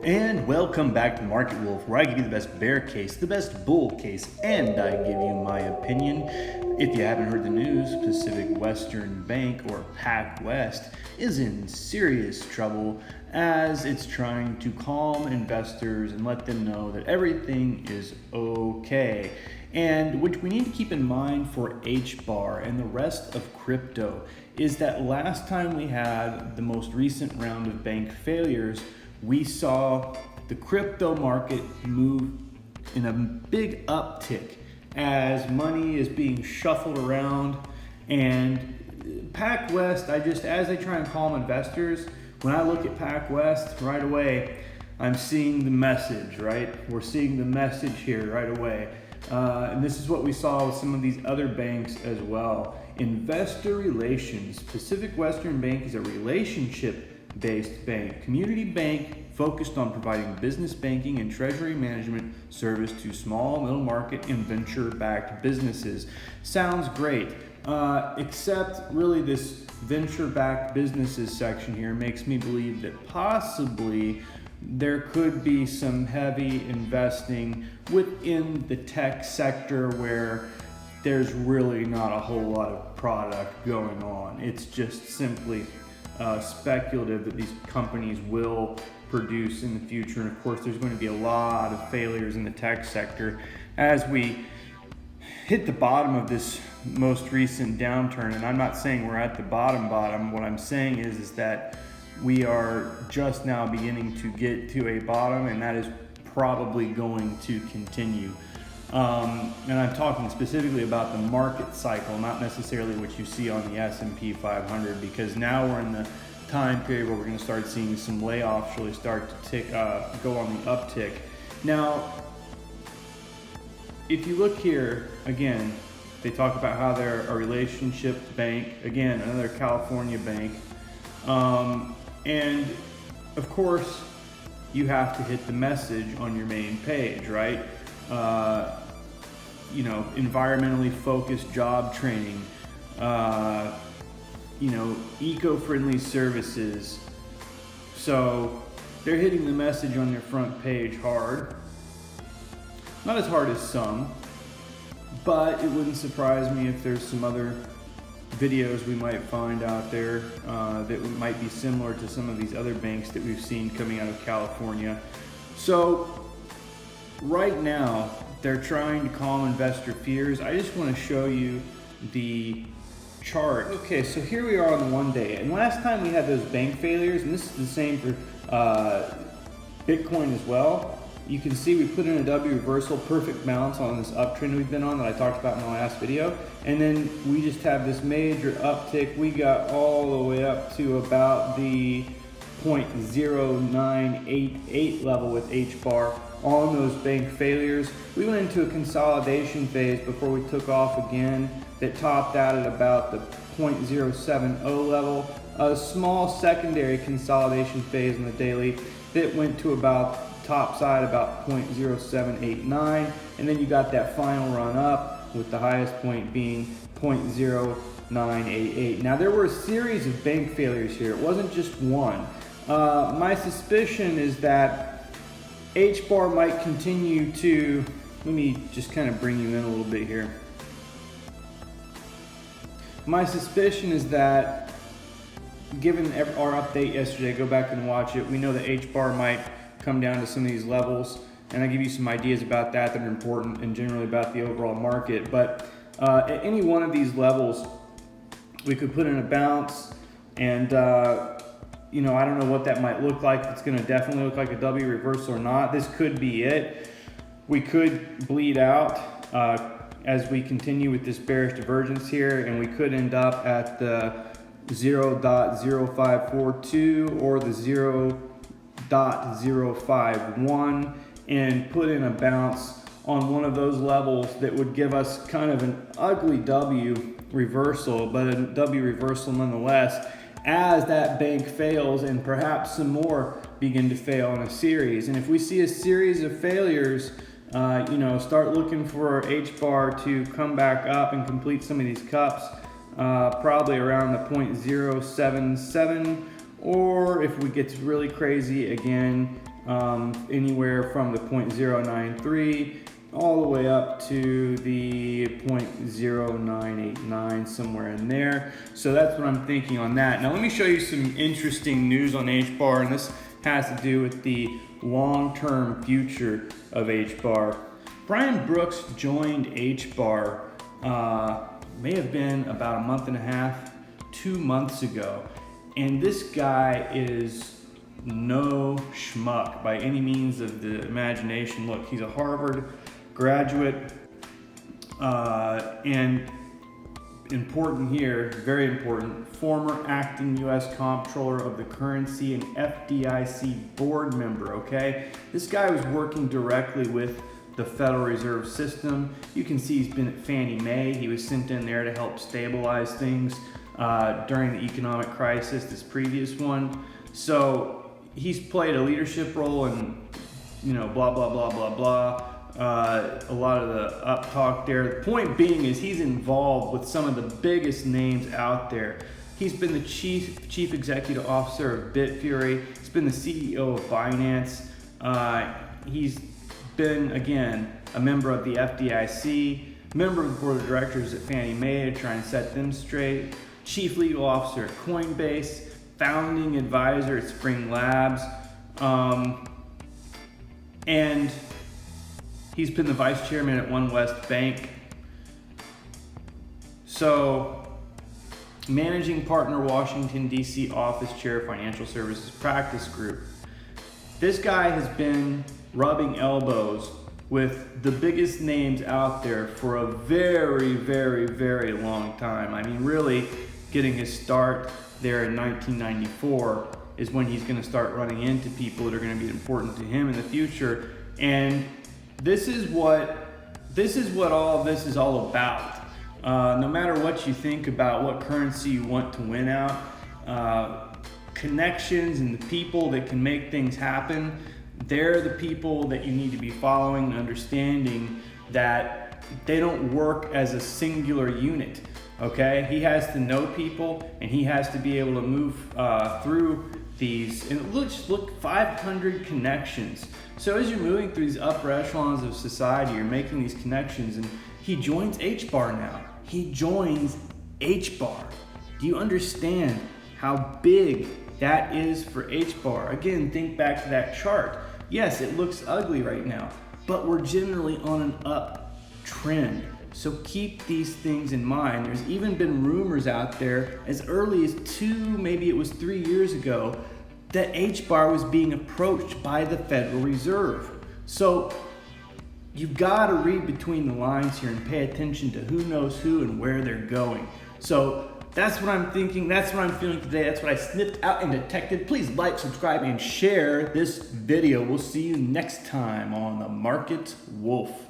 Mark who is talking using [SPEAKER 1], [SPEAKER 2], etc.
[SPEAKER 1] And welcome back to Market Wolf, where I give you the best bear case, the best bull case, and I give you my opinion. If you haven't heard the news, Pacific Western Bank, or PacWest, is in serious trouble as it's trying to calm investors and let them know that everything is okay. And what we need to keep in mind for Hbar and the rest of crypto is that last time we had the most recent round of bank failures, we saw the crypto market move in a big uptick as money is being shuffled around. And PacWest, as I try and calm investors, when I look at PacWest right away, I'm seeing the message, right? We're seeing the message here right away. And this is what we saw with some of these other banks as well. Investor relations. Pacific Western Bank is a relationship-based bank, community bank focused on providing business banking and treasury management service to small, middle market, and venture-backed businesses. Sounds great, except really this venture-backed businesses section here makes me believe that possibly there could be some heavy investing within the tech sector where there's really not a whole lot of product going on. It's just simply speculative that these companies will produce in the future. And of course, there's going to be a lot of failures in the tech sector as we hit the bottom of this most recent downturn. And I'm not saying we're at the bottom. What I'm saying is that we are just now beginning to get to a bottom, and that is probably going to continue. And I'm talking specifically about the market cycle, not necessarily what you see on the S&P 500, because now we're in the time period where we're going to start seeing some layoffs really start to go on the uptick. Now, if you look here, again, they talk about how they're a relationship bank, again, another California bank. And of course, you have to hit the message on your main page, right? Environmentally focused job training, eco-friendly services. So they're hitting the message on their front page hard. Not as hard as some, but it wouldn't surprise me if there's some other videos we might find out there that might be similar to some of these other banks that we've seen coming out of California. So right now, they're trying to calm investor fears. I just want to show you the chart. Okay, so here we are on the 1 day. And last time we had those bank failures, and this is the same for Bitcoin as well. You can see we put in a W reversal, perfect bounce on this uptrend we've been on that I talked about in the last video. And then we just have this major uptick. We got all the way up to about the 0.0988 level with Hbar on those bank failures. We went into a consolidation phase before we took off again that topped out at about the 0.070 level. A small secondary consolidation phase in the daily that went to about top side about 0.0789, and then you got that final run up with the highest point being 0.0988. Now there were a series of bank failures here. It wasn't just one. My suspicion is that Hbar might continue to, let me just kind of bring you in a little bit here. My suspicion is that given our update yesterday, go back and watch it, we know that Hbar might come down to some of these levels, and I'll give you some ideas about that are important and generally about the overall market. But at any one of these levels, we could put in a bounce, and I don't know what that might look like. It's going to definitely look like a W reversal or not. This could be it. We could bleed out as we continue with this bearish divergence here, and we could end up at the 0.0542 or the 0.051 and put in a bounce on one of those levels that would give us kind of an ugly W reversal, but a W reversal nonetheless, as that bank fails and perhaps some more begin to fail in a series. And if we see a series of failures, start looking for Hbar to come back up and complete some of these cups, probably around the 0.077, or if we get really crazy again, anywhere from the 0.093 all the way up to the 0.0989, somewhere in there. So that's what I'm thinking on that. Now let me show you some interesting news on Hbar, and this has to do with the long-term future of Hbar. Brian Brooks joined Hbar, may have been about a month and a half, 2 months ago. And this guy is no schmuck by any means of the imagination. Look, he's a Harvard graduate, and important here, very important, former acting U.S. Comptroller of the Currency and FDIC board member, okay? This guy was working directly with the Federal Reserve System. You can see he's been at Fannie Mae. He was sent in there to help stabilize things during the economic crisis, this previous one. So he's played a leadership role in, blah, blah, blah, blah, blah. A lot of the up talk there. The point being is he's involved with some of the biggest names out there. He's been the chief executive officer of Bitfury. He's been the CEO of Binance. He's been, again, a member of the FDIC, member of the board of directors at Fannie Mae to try and set them straight, chief legal officer at Coinbase, founding advisor at Spring Labs, and he's been the vice chairman at One West Bank. So, managing partner, Washington, D.C. office chair, financial services practice group. This guy has been rubbing elbows with the biggest names out there for a very, very, very long time. I mean, really getting his start there in 1994 is when he's going to start running into people that are going to be important to him in the future. And this is what all of this is all about. No matter what you think about what currency you want to win out, connections and the people that can make things happen, they're the people that you need to be following and understanding that they don't work as a singular unit, okay? He has to know people, and he has to be able to move through these. And look, 500 connections. So as you're moving through these upper echelons of society, you're making these connections, and he joins Hbar now. He joins Hbar. Do you understand how big that is for Hbar? Again, think back to that chart. Yes, it looks ugly right now, but we're generally on an uptrend. So keep these things in mind. There's even been rumors out there as early as 2, maybe it was 3 years ago, that Hbar was being approached by the Federal Reserve. So you've got to read between the lines here and pay attention to who knows who and where they're going. So that's what I'm thinking. That's what I'm feeling today. That's what I sniffed out and detected. Please like, subscribe, and share this video. We'll see you next time on The Market Wolf.